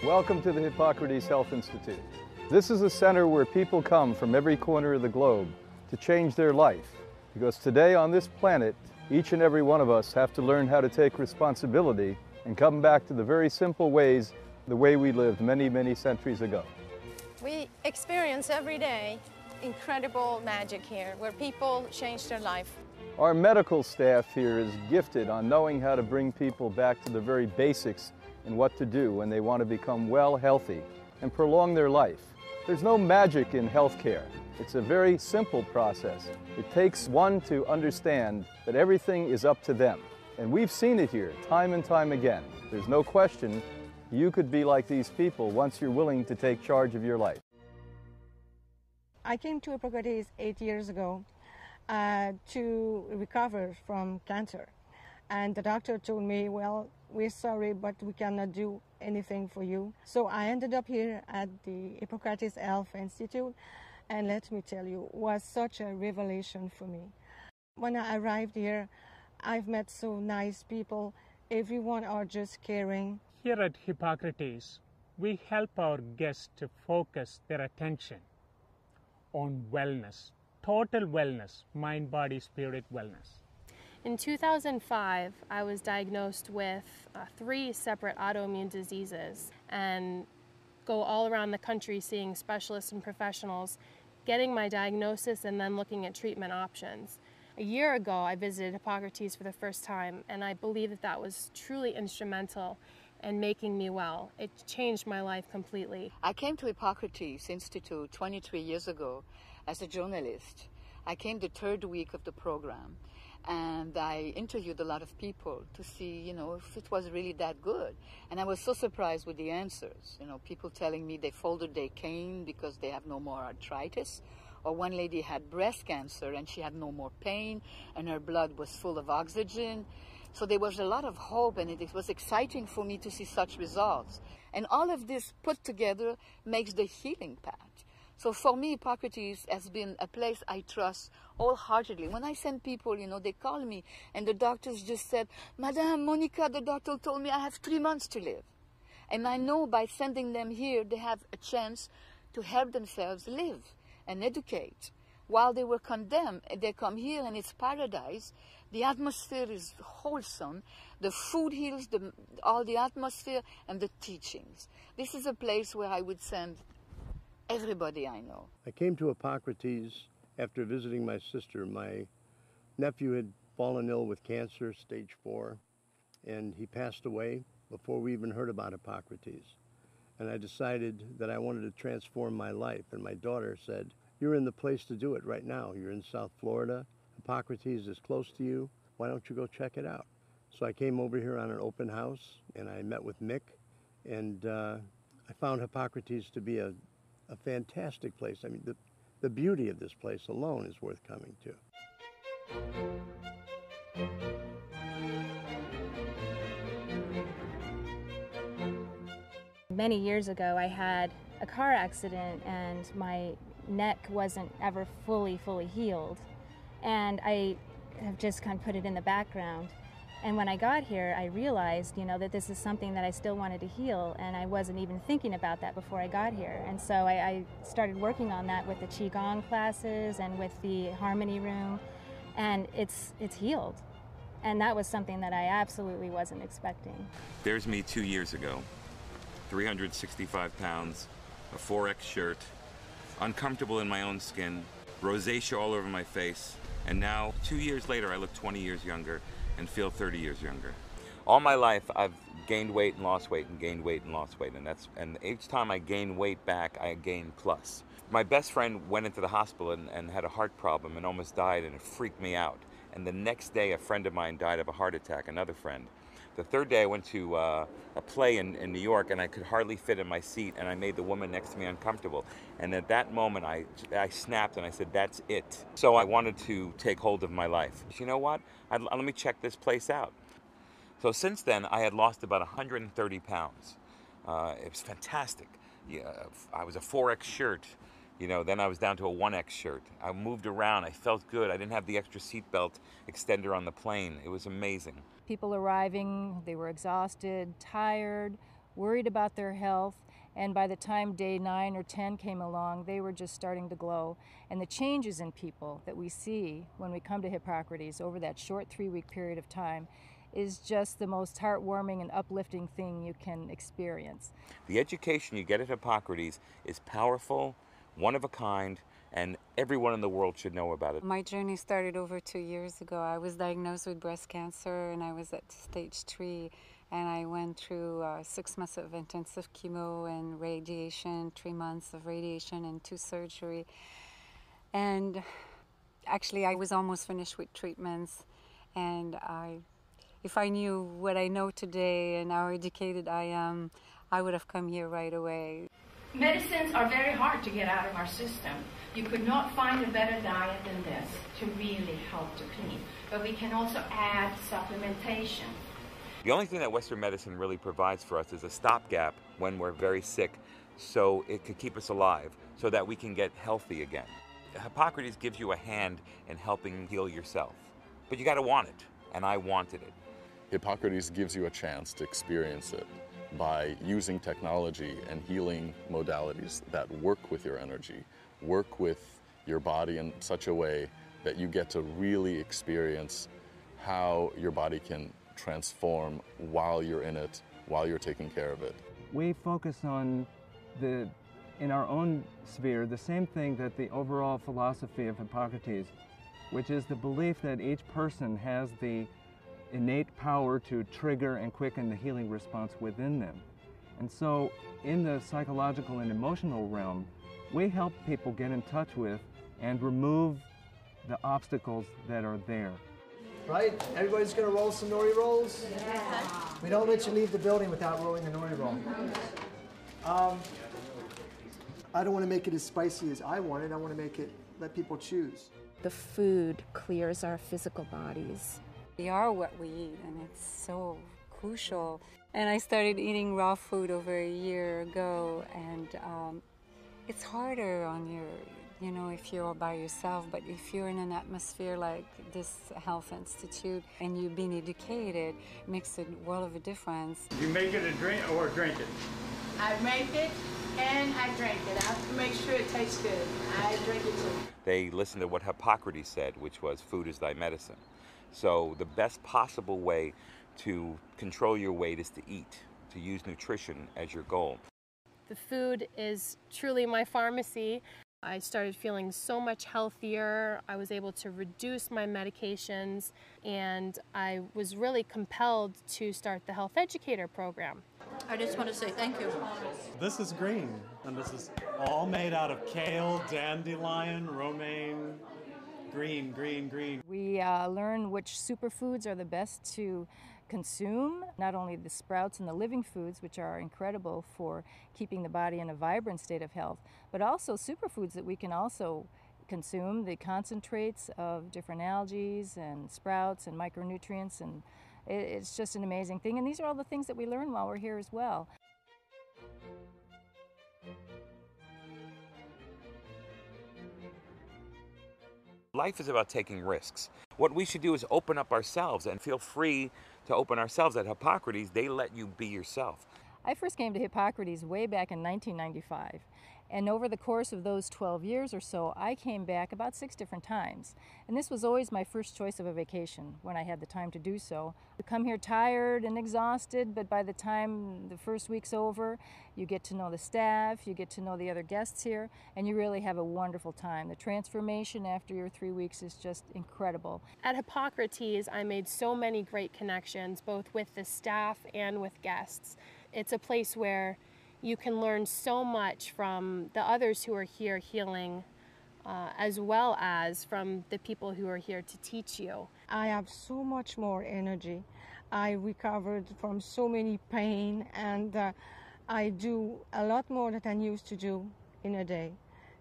Welcome to the Hippocrates Health Institute. This is a center where people come from every corner of the globe to change their life. Because today on this planet, each and every one of us have to learn how to take responsibility and come back to the very simple ways, the way we lived many, many centuries ago. We experience every day incredible magic here, where people change their life. Our medical staff here is gifted on knowing how to bring people back to the very basics and what to do when they want to become well, healthy, and prolong their life. There's no magic in healthcare. It's a very simple process. It takes one to understand that everything is up to them. And we've seen it here time and time again. There's no question you could be like these people once you're willing to take charge of your life. I came to Hippocrates 8 years ago to recover from cancer. And the doctor told me, well, we're sorry, but we cannot do anything for you. So I ended up here at the Hippocrates Health Institute, and let me tell you, it was such a revelation for me. When I arrived here, I've met so nice people. Everyone are just caring. Here at Hippocrates, we help our guests to focus their attention on wellness, total wellness, mind, body, spirit wellness. In 2005, I was diagnosed with 3 separate autoimmune diseases and go all around the country seeing specialists and professionals, getting my diagnosis and then looking at treatment options. A year ago, I visited Hippocrates for the first time, and I believe that that was truly instrumental in making me well. It changed my life completely. I came to Hippocrates Institute 23 years ago as a journalist. I came the 3rd week of the program. And I interviewed a lot of people to see, if it was really that good. And I was so surprised with the answers. People telling me they folded their cane because they have no more arthritis. Or one lady had breast cancer and she had no more pain and her blood was full of oxygen. So there was a lot of hope, and it was exciting for me to see such results. And all of this put together makes the healing path. So for me, Hippocrates has been a place I trust wholeheartedly. When I send people, they call me, and the doctors just said, Madame Monica, the doctor told me I have 3 months to live. And I know by sending them here, they have a chance to help themselves live and educate. While they were condemned, they come here and it's paradise. The atmosphere is wholesome. The food heals all the atmosphere and the teachings. This is a place where I would send everybody I know. I came to Hippocrates after visiting my sister. My nephew had fallen ill with cancer, stage 4, and he passed away before we even heard about Hippocrates. And I decided that I wanted to transform my life. And my daughter said, you're in the place to do it right now. You're in South Florida. Hippocrates is close to you. Why don't you go check it out? So I came over here on an open house, and I met with Mick, and I found Hippocrates to be a fantastic place. I mean, the beauty of this place alone is worth coming to. Many years ago, I had a car accident and my neck wasn't ever fully healed. And I have just kind of put it in the background. And when I got here, I realized, that this is something that I still wanted to heal, and I wasn't even thinking about that before I got here. And so I started working on that with the Qigong classes and with the Harmony Room, and it's healed. And that was something that I absolutely wasn't expecting. There's me 2 years ago, 365 pounds, a 4X shirt, uncomfortable in my own skin, rosacea all over my face, and now, 2 years later, I look 20 years younger and feel 30 years younger. All my life, I've gained weight and lost weight and gained weight and lost weight, and each time I gain weight back, I gain plus. My best friend went into the hospital and had a heart problem and almost died, and it freaked me out. And the next day, a friend of mine died of a heart attack, another friend. The third day I went to a play in New York, and I could hardly fit in my seat, and I made the woman next to me uncomfortable. And at that moment, I snapped and I said, that's it. So I wanted to take hold of my life. You know what? Let me check this place out. So since then, I had lost about 130 pounds. It was fantastic. Yeah, I was a 4X shirt. You know, then I was down to a 1X shirt. I moved around. I felt good. I didn't have the extra seatbelt extender on the plane. It was amazing. People arriving, they were exhausted, tired, worried about their health, and by the time day 9 or 10 came along, they were just starting to glow. And the changes in people that we see when we come to Hippocrates over that short 3-week period of time is just the most heartwarming and uplifting thing you can experience. The education you get at Hippocrates is powerful, one of a kind, and everyone in the world should know about it. My journey started over 2 years ago. I was diagnosed with breast cancer, and I was at stage 3, and I went through 6 months of intensive chemo and radiation, 3 months of radiation and 2 surgery. And actually I was almost finished with treatments, and if I knew what I know today and how educated I am, I would have come here right away. Medicines are very hard to get out of our system. You could not find a better diet than this to really help to clean. But we can also add supplementation. The only thing that Western medicine really provides for us is a stopgap when we're very sick, so it could keep us alive, so that we can get healthy again. Hippocrates gives you a hand in helping heal yourself. But you got to want it, and I wanted it. Hippocrates gives you a chance to experience it by using technology and healing modalities that work with your energy, work with your body in such a way that you get to really experience how your body can transform while you're in it, while you're taking care of it. We focus on in our own sphere, the same thing that the overall philosophy of Hippocrates, which is the belief that each person has the innate power to trigger and quicken the healing response within them. And so in the psychological and emotional realm, we help people get in touch with and remove the obstacles that are there. Right? Everybody's going to roll some nori rolls? We don't let you leave the building without rolling the nori roll. I don't want to make it as spicy as I want it. I want to let people choose. The food clears our physical bodies. We are what we eat, and it's so crucial. And I started eating raw food over a year ago, and it's harder on if you're all by yourself, but if you're in an atmosphere like this health institute and you've been educated, it makes a world of a difference. You make it a drink or drink it? I make it and I drink it. I have to make sure it tastes good. I drink it too. They listened to what Hippocrates said, which was food is thy medicine. So the best possible way to control your weight is to eat, to use nutrition as your goal. The food is truly my pharmacy. I started feeling so much healthier. I was able to reduce my medications, and I was really compelled to start the Health Educator program. I just want to say thank you. This is green, and this is all made out of kale, dandelion, romaine. Green, green, green. We learn which superfoods are the best to consume, not only the sprouts and the living foods, which are incredible for keeping the body in a vibrant state of health, but also superfoods that we can also consume, the concentrates of different algae and sprouts and micronutrients, and it's just an amazing thing. And these are all the things that we learn while we're here as well. Life is about taking risks. What we should do is open up ourselves and feel free to open ourselves. At Hippocrates, they let you be yourself. I first came to Hippocrates way back in 1995. And over the course of those 12 years or so, I came back about 6 different times. And this was always my first choice of a vacation when I had the time to do so. You come here tired and exhausted, but by the time the first week's over, you get to know the staff, you get to know the other guests here, and you really have a wonderful time. The transformation after your 3 weeks is just incredible. At Hippocrates, I made so many great connections, both with the staff and with guests. It's a place where you can learn so much from the others who are here healing, as well as from the people who are here to teach you. I have so much more energy. I recovered from so many pain, and I do a lot more than I used to do in a day.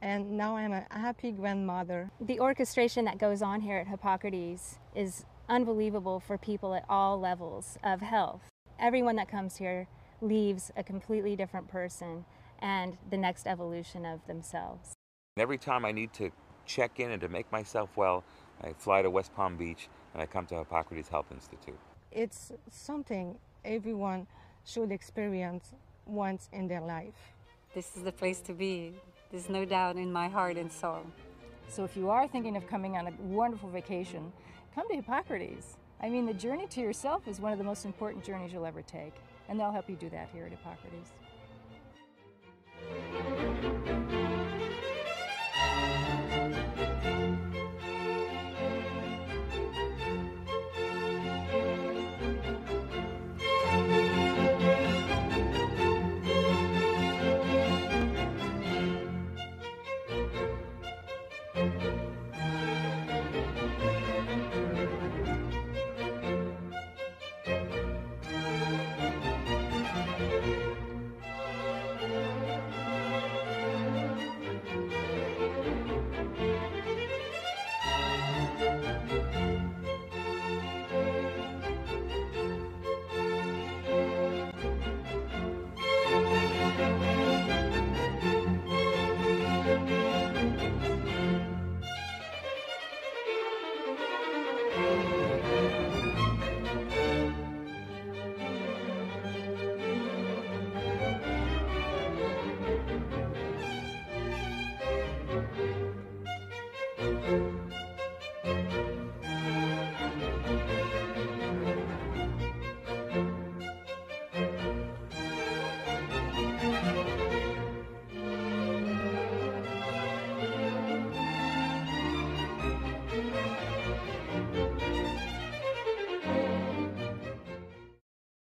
And now I'm a happy grandmother. The orchestration that goes on here at Hippocrates is unbelievable for people at all levels of health. Everyone that comes here leaves a completely different person and the next evolution of themselves. Every time I need to check in and to make myself well, I fly to West Palm Beach and I come to Hippocrates Health Institute. It's something everyone should experience once in their life. This is the place to be. There's no doubt in my heart and soul. So if you are thinking of coming on a wonderful vacation, come to Hippocrates. I mean, the journey to yourself is one of the most important journeys you'll ever take, and they'll help you do that here at Hippocrates.